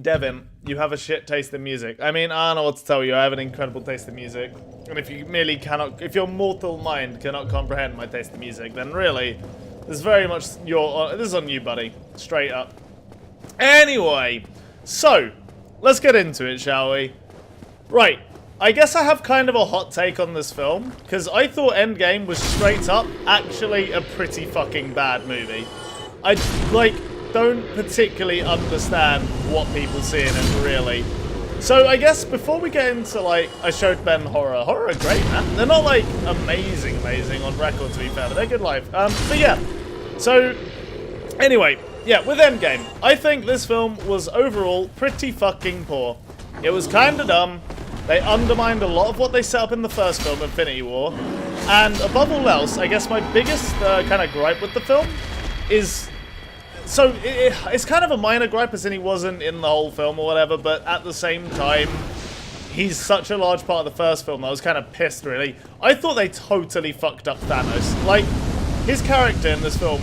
Devin, you have a shit taste in music. I mean, I don't know what to tell you. I have an incredible taste in music. And if you merely cannot, if your mortal mind cannot comprehend my taste in music, then really, this is very much this is on you, buddy. Straight up. Anyway, so, let's get into it, shall we? Right, I guess I have kind of a hot take on this film, because I thought Endgame was straight up actually a pretty fucking bad movie. I, like, don't particularly understand what people see in it, really. So I guess before we get into, like, I showed Ben horror. Horror are great, man. They're not, like, amazing on record, to be fair, but they're good live. But yeah, so, anyway, yeah, with Endgame, I think this film was overall pretty fucking poor. It was kinda dumb. They undermined a lot of what they set up in the first film, Infinity War. And above all else, I guess my biggest kind of gripe with the film is... So, it's kind of a minor gripe as in he wasn't in the whole film or whatever, but at the same time, he's such a large part of the first film, I was kind of pissed, really. I thought they totally fucked up Thanos. Like, his character in this film,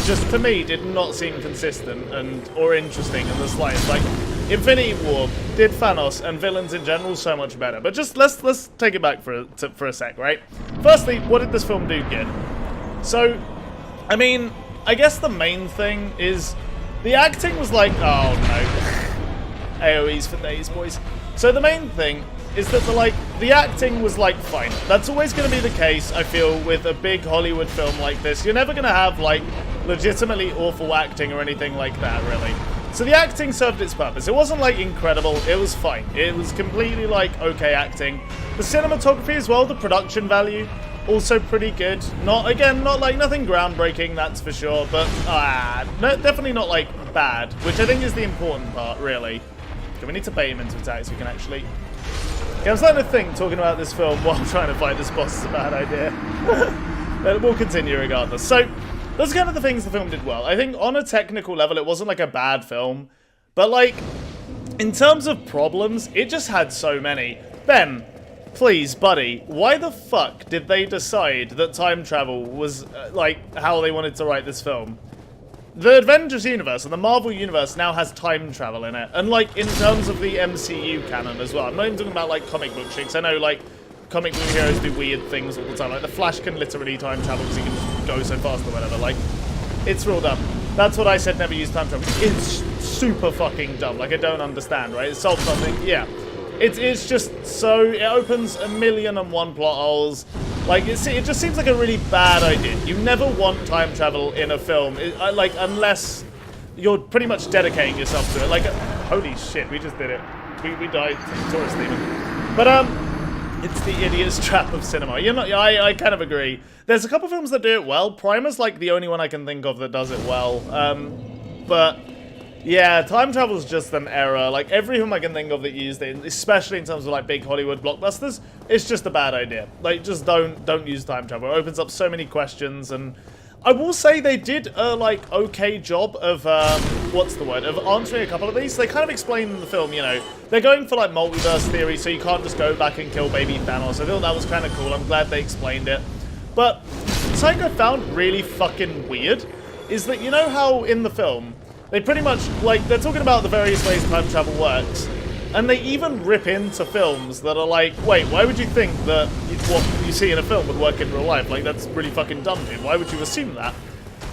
just to me, did not seem consistent or interesting in the slightest. Like, Infinity War did Thanos and villains in general so much better. But just, let's take it back for a sec, right? Firstly, what did this film do good? So, I mean... I guess the main thing is the acting was like, oh no, AOE's for days, boys. So the main thing is that the acting was like fine. That's always going to be the case, I feel, with a big Hollywood film like this. You're never going to have like legitimately awful acting or anything like that, really. So the acting served its purpose. It wasn't like incredible, it was fine. It was completely like okay acting. The cinematography as well, the production value, also pretty good. Not like nothing groundbreaking, that's for sure, but no, definitely not like bad, which I think is the important part, really. Okay, we need to bait him into attack so we can actually... Okay, I'm starting to think talking about this film while trying to fight this boss is a bad idea. But we'll continue regardless. So, those are kind of the things the film did well. I think on a technical level, it wasn't like a bad film, but like, in terms of problems, it just had so many. Ben, please, buddy, why the fuck did they decide that time travel was, like, how they wanted to write this film? The Avengers universe and the Marvel universe now has time travel in it. And, like, in terms of the MCU canon as well. I'm not even talking about, like, comic book shit, 'cause I know, like, comic book heroes do weird things all the time. Like, the Flash can literally time travel because he can just go so fast or whatever. Like, it's real dumb. That's what I said, never use time travel. It's super fucking dumb. Like, I don't understand, right? It solves nothing. Yeah. It's just so... It opens 1,000,001 plot holes. Like, it just seems like a really bad idea. You never want time travel in a film, like, unless you're pretty much dedicating yourself to it. Like, holy shit, we just did it. We died from the tourist demon. But, it's the idiot's trap of cinema. You're not... I kind of agree. There's a couple films that do it well. Primer's, like, the only one I can think of that does it well. But... yeah, time travel's just an error. Like, every film I can think of that used it, especially in terms of, like, big Hollywood blockbusters, it's just a bad idea. Like, just don't use time travel. It opens up so many questions, and I will say they did a, like, okay job of, what's the word, of answering a couple of these. They kind of explain in the film, you know, they're going for, like, multiverse theory, so you can't just go back and kill baby Thanos. I thought that was kind of cool. I'm glad they explained it. But something I found really fucking weird is that, you know how in the film... they pretty much, like, they're talking about the various ways time travel works, and they even rip into films that are like, wait, why would you think that what you see in a film would work in real life? Like, that's really fucking dumb, dude. Why would you assume that?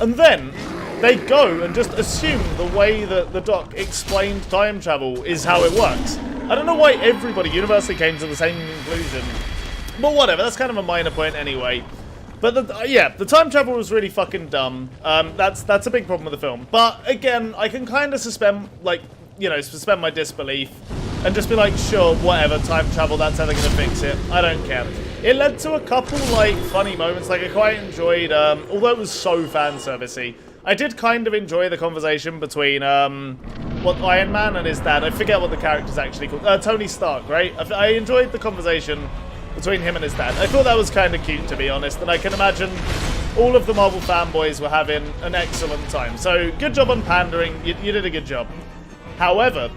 And then, they go and just assume the way that the doc explained time travel is how it works. I don't know why everybody universally came to the same conclusion, but whatever, that's kind of a minor point anyway. But, the time travel was really fucking dumb. That's a big problem with the film. But, again, I can kind of suspend my disbelief and just be like, sure, whatever, time travel, that's how they're going to fix it. I don't care. It led to a couple, like, funny moments. Like, I quite enjoyed, although it was so fan-servicey, I did kind of enjoy the conversation between, Iron Man and his dad. I forget what the character's actually called. Tony Stark, right? I enjoyed the conversation between him and his dad. I thought that was kind of cute, to be honest, and I can imagine all of the Marvel fanboys were having an excellent time. So, good job on pandering. You did a good job. However,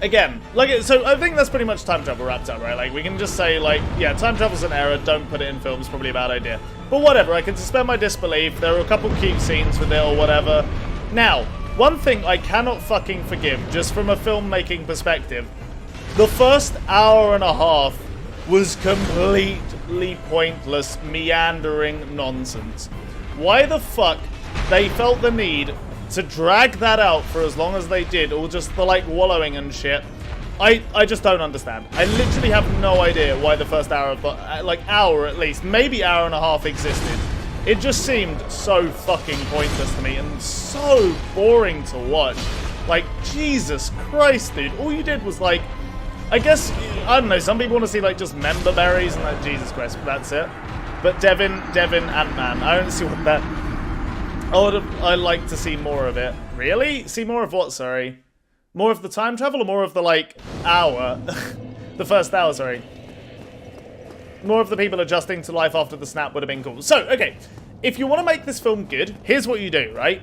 again, so I think that's pretty much time travel wrapped up, right? Like, we can just say, like, yeah, time travel's an error, don't put it in films, probably a bad idea. But whatever, I can suspend my disbelief. There are a couple cute scenes with it or whatever. Now, One thing I cannot fucking forgive, just from a filmmaking perspective, the first hour and a half was completely pointless, meandering nonsense. Why the fuck they felt the need to drag that out for as long as they did, or just the, like, wallowing and shit, I just don't understand. I literally have no idea why the first hour, hour at least, maybe hour and a half existed. It just seemed so fucking pointless to me and so boring to watch. Like, Jesus Christ, dude. All you did was, like, I guess, I don't know, some people want to see, like, just member berries and, like, Jesus Christ, that's it. But Devin, Ant-Man, I don't see what that... I'd like to see more of it. Really? See more of what, sorry? More of the time travel or more of the, like, hour? The first hour, sorry. More of the people adjusting to life after the snap would have been cool. So, okay, if you want to make this film good, here's what you do, right?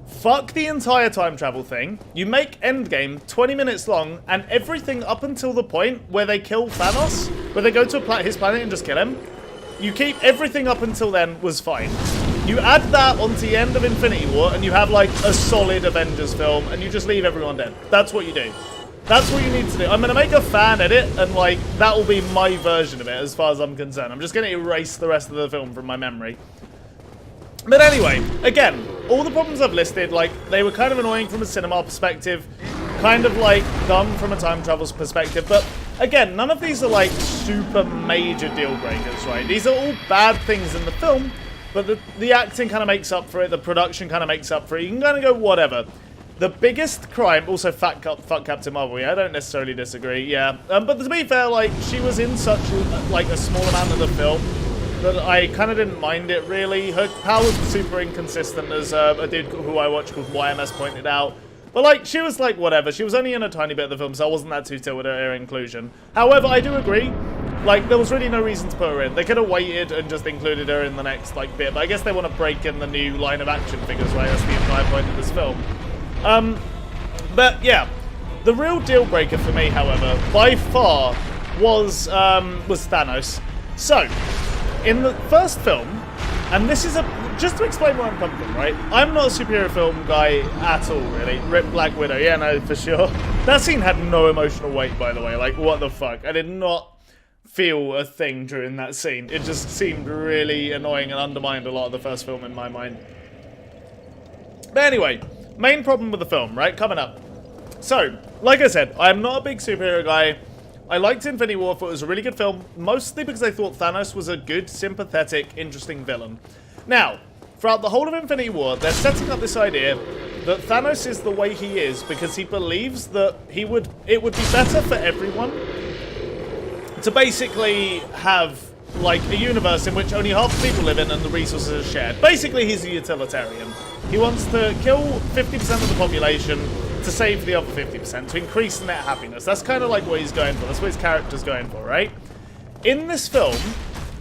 Fuck the entire time travel thing. You make Endgame 20 minutes long, and everything up until the point where they kill Thanos, where they go to his planet and just kill him, you keep everything up until then was fine. You add that onto the end of Infinity War, and you have, like, a solid Avengers film, and you just leave everyone dead. That's what you do. That's what you need to do. I'm going to make a fan edit, and, like, that will be my version of it, as far as I'm concerned. I'm just going to erase the rest of the film from my memory. But anyway, again, all the problems I've listed, like, they were kind of annoying from a cinema perspective, kind of, like, dumb from a time travel perspective, but, again, none of these are, like, super major deal breakers, right? These are all bad things in the film, but the acting kind of makes up for it, the production kind of makes up for it. You can kind of go whatever. The biggest crime, also fuck Captain Marvel, yeah, I don't necessarily disagree, yeah. But to be fair, like, she was in such, like, a small amount of the film that I kind of didn't mind it, really. Her powers were super inconsistent, as a dude who I watch called YMS pointed out. But, like, she was, like, whatever. She was only in a tiny bit of the film, so I wasn't that too tilted at her inclusion. However, I do agree, like, there was really no reason to put her in. They could have waited and just included her in the next, like, bit, but I guess they want to break in the new line of action figures, right? That's the entire point of this film. But, yeah. The real deal breaker for me, however, by far, was Thanos. So, in the first film, and this is just to explain where I'm coming from, right? I'm not a superhero film guy at all, really. Rip Black Widow, yeah, no, for sure. That scene had no emotional weight, by the way. Like, what the fuck? I did not feel a thing during that scene. It just seemed really annoying and undermined a lot of the first film in my mind. But anyway, main problem with the film, right? Coming up. So, like I said, I'm not a big superhero guy. I liked Infinity War, thought it was a really good film, mostly because I thought Thanos was a good, sympathetic, interesting villain. Now, throughout the whole of Infinity War, they're setting up this idea that Thanos is the way he is because he believes that it would be better for everyone to basically have, like, a universe in which only half the people live in and the resources are shared. Basically, he's a utilitarian. He wants to kill 50% of the population to save the other 50%, to increase net happiness. That's kind of like what he's going for. That's what his character's going for, right? In this film,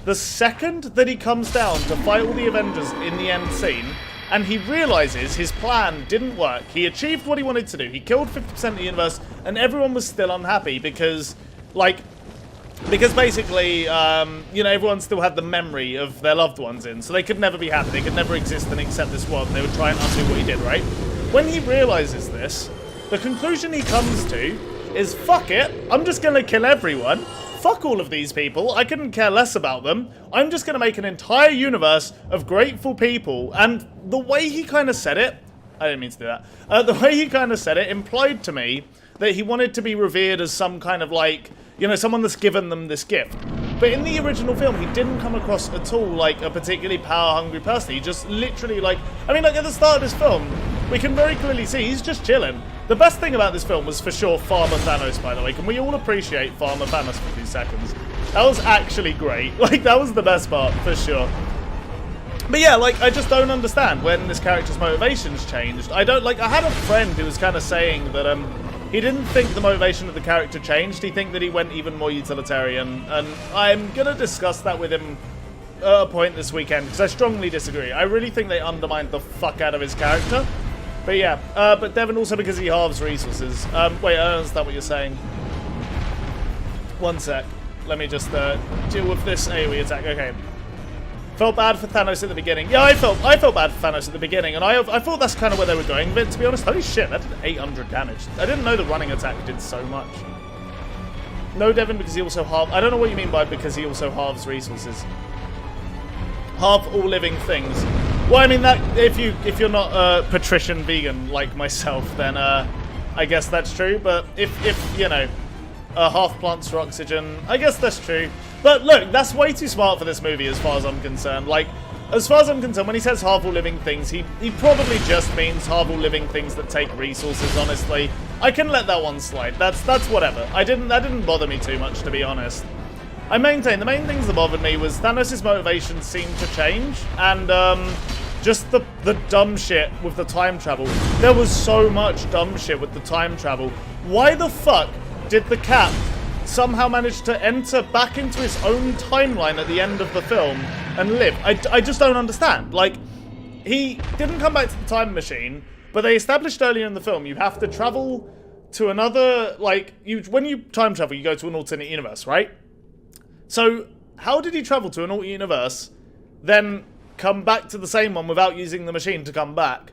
the second that he comes down to fight all the Avengers in the end scene, and he realizes his plan didn't work, he achieved what he wanted to do. He killed 50% of the universe, and everyone was still unhappy because, like, basically, you know, everyone still had the memory of their loved ones in, so they could never be happy. They could never exist and accept this world, and they would try and undo what he did, right? When he realizes this, the conclusion he comes to is, fuck it, I'm just gonna kill everyone. Fuck all of these people, I couldn't care less about them. I'm just gonna make an entire universe of grateful people. And the way he kind of said it, I didn't mean to do that. The way he kind of said it implied to me that he wanted to be revered as some kind of, like, you know, someone that's given them this gift. But in the original film, he didn't come across at all like a particularly power-hungry person. He just literally, like, I mean, like, at the start of this film, we can very clearly see he's just chilling. The best thing about this film was for sure Farmer Thanos, by the way. Can we all appreciate Farmer Thanos for 2 seconds? That was actually great. Like, that was the best part, for sure. But yeah, like, I just don't understand when this character's motivations changed. I had a friend who was kind of saying that, he didn't think the motivation of the character changed. He think that he went even more utilitarian. And I'm gonna discuss that with him at a point this weekend, because I strongly disagree. I really think they undermined the fuck out of his character. But yeah, but Devin also because he halves resources. Wait, I don't understand what you're saying. One sec. Let me just deal with this AoE attack. Okay. Felt bad for Thanos at the beginning. Yeah, I felt bad for Thanos at the beginning, and I thought that's kind of where they were going with it, to be honest. Holy shit, that did 800 damage. I didn't know the running attack did so much. No, Devin, because he also halves... I don't know what you mean by because he also halves resources. Half all living things. Well, I mean, that if you're not a patrician vegan like myself, then I guess that's true. But if you know, half plants for oxygen, I guess that's true. But look, that's way too smart for this movie as far as I'm concerned. Like, as far as I'm concerned, when he says half all living things, he probably just means half all living things that take resources, honestly. I can let that one slide. That's whatever. That didn't bother me too much, to be honest. I maintain the main things that bothered me was Thanos' motivation seemed to change, and just the dumb shit with the time travel. There was so much dumb shit with the time travel. Why the fuck did the Cap somehow manage to enter back into his own timeline at the end of the film and live? I just don't understand. Like, he didn't come back to the time machine, but they established earlier in the film you have to travel to another, like, when you time travel, you go to an alternate universe, right? So, how did he travel to an alternate universe, then come back to the same one without using the machine to come back?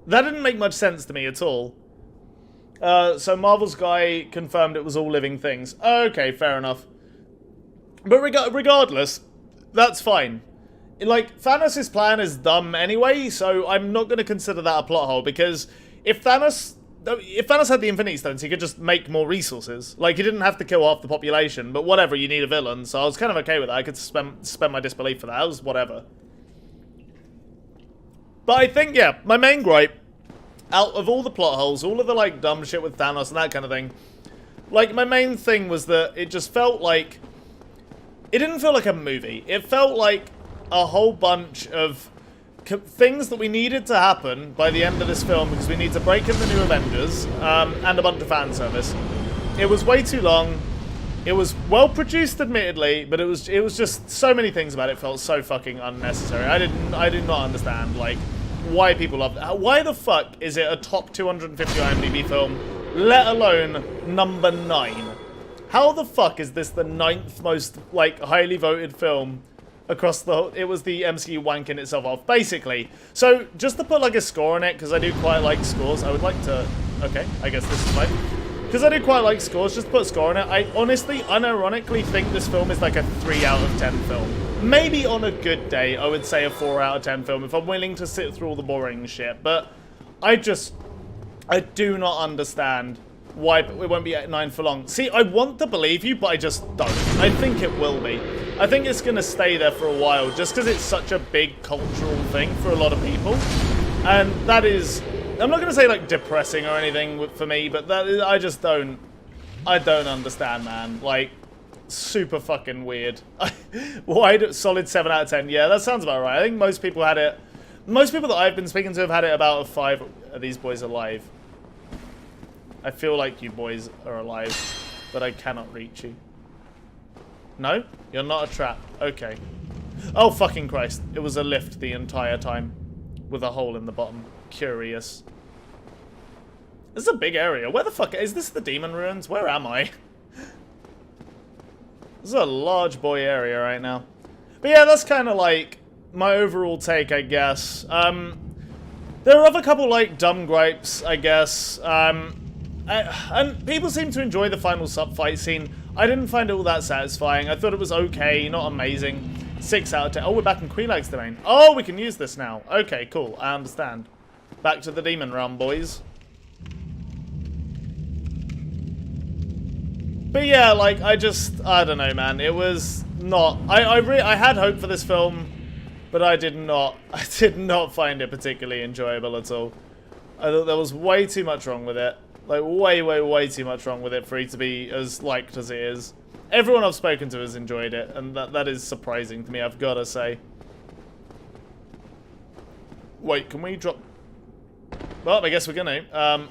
That didn't make much sense to me at all. So Marvel's guy confirmed it was all living things. Okay, fair enough. But regardless, that's fine. Like, Thanos' plan is dumb anyway, so I'm not going to consider that a plot hole, because if Thanos had the Infinity Stones, he could just make more resources. Like, he didn't have to kill half the population, but whatever, you need a villain, so I was kind of okay with that. I could suspend my disbelief for that. It was whatever. But I think, yeah, my main gripe, out of all the plot holes, all of the, like, dumb shit with Thanos and that kind of thing, like, my main thing was that it just felt like... It didn't feel like a movie. It felt like a whole bunch of things that we needed to happen by the end of this film because we need to break in the new Avengers, and a bunch of fan service. It was way too long. It was well produced, admittedly, but it was just so many things about it felt so fucking unnecessary. I did not understand, like, why people love it. Why the fuck is it a top 250 IMDb film, let alone number 9? How the fuck is this the 9th most, like, highly voted film across the... It was the MCU wanking itself off, basically. So, just to put, like, a score on it, because I do quite like scores, I would like to... Okay, I guess this is fine. Because I do quite like scores, just to put a score on it, I honestly, unironically think this film is like a 3 out of 10 film. Maybe on a good day, I would say a 4 out of 10 film, if I'm willing to sit through all the boring shit. But I do not understand why it won't be at 9 for long. See, I want to believe you, but I just don't. I think it will be. I think it's going to stay there for a while, just because it's such a big cultural thing for a lot of people. And that is... I'm not going to say, like, depressing or anything for me, but that is, I just don't... I don't understand, man. Like, super fucking weird. Why solid 7 out of 10? Yeah, that sounds about right. I think most people had it... Most people that I've been speaking to have had it about a 5. Are these boys alive? I feel like you boys are alive, but I cannot reach you. No? You're not a trap. Okay. Oh, fucking Christ. It was a lift the entire time, with a hole in the bottom. Curious. This is a big area. Where the fuck... Is this the Demon Ruins? Where am I? This is a large boy area right now. But yeah, that's kind of like my overall take, I guess. There are other couple, like, dumb gripes, I guess. And people seem to enjoy the final sub-fight scene. I didn't find it all that satisfying. I thought it was okay, not amazing. 6 out of 10. Oh, we're back in Quelaag's domain. Oh, we can use this now. Okay, cool. I understand. Back to the Demon Realm, boys. But yeah, like, I don't know, man. It was not... I had hope for this film, but I did not find it particularly enjoyable at all. I thought there was way too much wrong with it. Like, way too much wrong with it for it to be as liked as it is. Everyone I've spoken to has enjoyed it, and that is surprising to me, I've got to say. Wait, can we drop... Well, I guess we're gonna.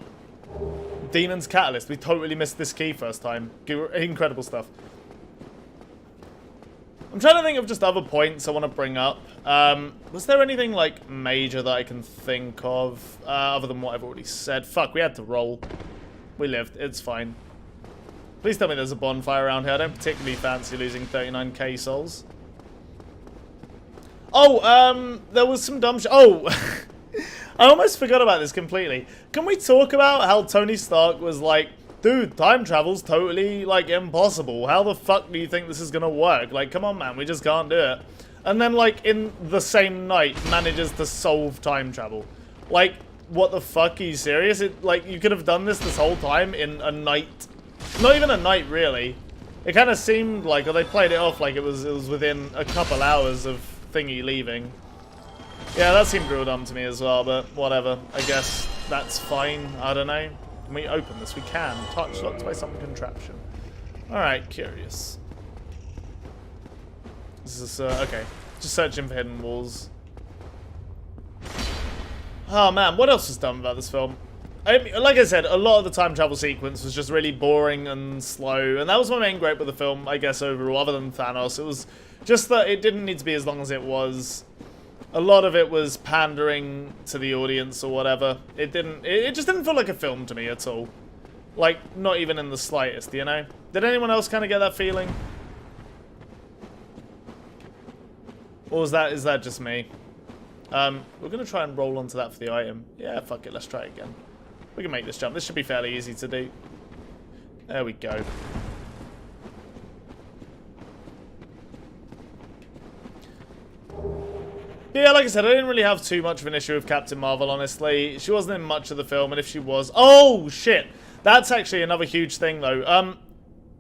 Demon's Catalyst. We totally missed this key first time. Incredible stuff. I'm trying to think of just other points I want to bring up. Was there anything, like, major that I can think of, other than what I've already said? Fuck, we had to roll. We lived. It's fine. Please tell me there's a bonfire around here. I don't particularly fancy losing 39k souls. Oh, there was some dumb oh, I almost forgot about this completely. Can we talk about how Tony Stark was like, dude, time travel's totally, like, impossible. How the fuck do you think this is gonna work? Like, come on, man, we just can't do it. And then, like, in the same night, manages to solve time travel. Like, what the fuck? Are you serious? Like, you could have done this whole time in a night. Not even a night, really. It kind of seemed like, or they played it off like it was within a couple hours of Thingy leaving. Yeah, that seemed real dumb to me as well, but whatever. I guess that's fine. I don't know. Can we open this? We can. Touch locked by some contraption. Alright, curious. This is, okay. Just searching for hidden walls. Oh man, what else was dumb about this film? Like I said, a lot of the time travel sequence was just really boring and slow, and that was my main gripe with the film, I guess, overall, other than Thanos. It was just that it didn't need to be as long as it was. A lot of it was pandering to the audience or whatever. It just didn't feel like a film to me at all. Like, not even in the slightest, you know? Did anyone else kind of get that feeling? Or is that just me? We're gonna try and roll onto that for the item. Yeah, fuck it, let's try it again. We can make this jump. This should be fairly easy to do. There we go. Yeah, like I said, I didn't really have too much of an issue with Captain Marvel, honestly. She wasn't in much of the film, and if she was... Oh, shit! That's actually another huge thing, though.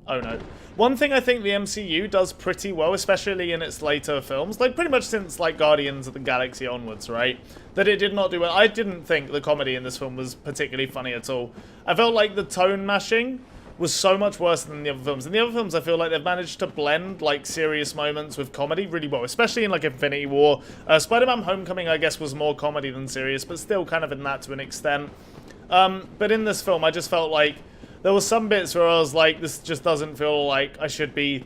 Oh, no. One thing I think the MCU does pretty well, especially in its later films, like pretty much since like Guardians of the Galaxy onwards, right? That it did not do well. I didn't think the comedy in this film was particularly funny at all. I felt like the tone mashing was so much worse than the other films. In the other films, I feel like they've managed to blend like serious moments with comedy really well, especially in like Infinity War. Spider-Man Homecoming, I guess, was more comedy than serious, but still kind of in that to an extent. But in this film, I just felt like there were some bits where I was like, this just doesn't feel like I should be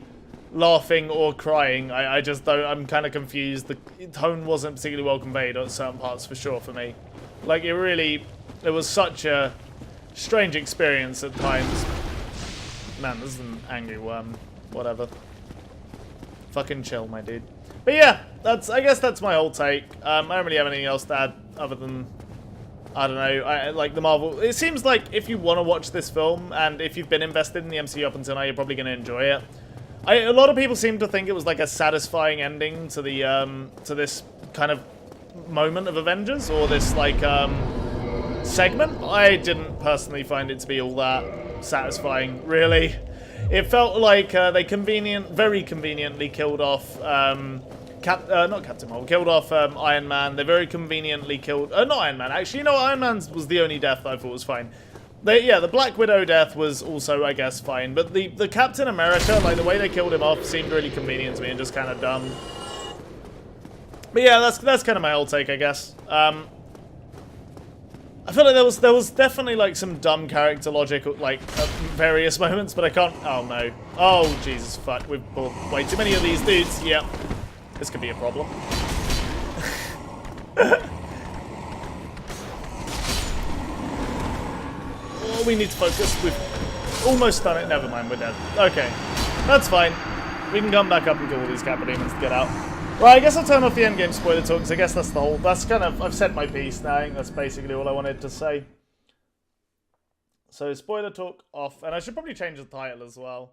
laughing or crying. I just don't, I'm kind of confused. The tone wasn't particularly well conveyed at certain parts for sure for me. Like, it was such a strange experience at times. Man, this is an angry worm. Whatever. Fucking chill, my dude. But yeah, I guess that's my whole take. I don't really have anything else to add other than... I don't know, like the Marvel... It seems like if you want to watch this film, and if you've been invested in the MCU up until now, you're probably going to enjoy it. A lot of people seem to think it was like a satisfying ending to the, to this kind of moment of Avengers, or this, like, segment. I didn't personally find it to be all that satisfying, really. It felt like they very conveniently killed off... not Captain Marvel, killed off Iron Man. They very conveniently killed... not Iron Man, actually. You know, Iron Man was the only death that I thought was fine. Yeah, the Black Widow death was also, I guess, fine. But the Captain America, like, the way they killed him off seemed really convenient to me and just kind of dumb. But yeah, that's kind of my whole take, I guess. I feel like there was definitely, like, some dumb character logic, like, at various moments, but I can't... Oh, no. Oh, Jesus, fuck. We've pulled way too many of these dudes. Yep. This could be a problem. Oh, we need to focus. We've almost done it. Never mind, we're dead. Okay, that's fine. We can come back up and kill all these Kappa demons to get out. Right, I guess I'll turn off the endgame spoiler talk, because I guess that's kind of, I've said my piece now. I think that's basically all I wanted to say. So, spoiler talk off, and I should probably change the title as well.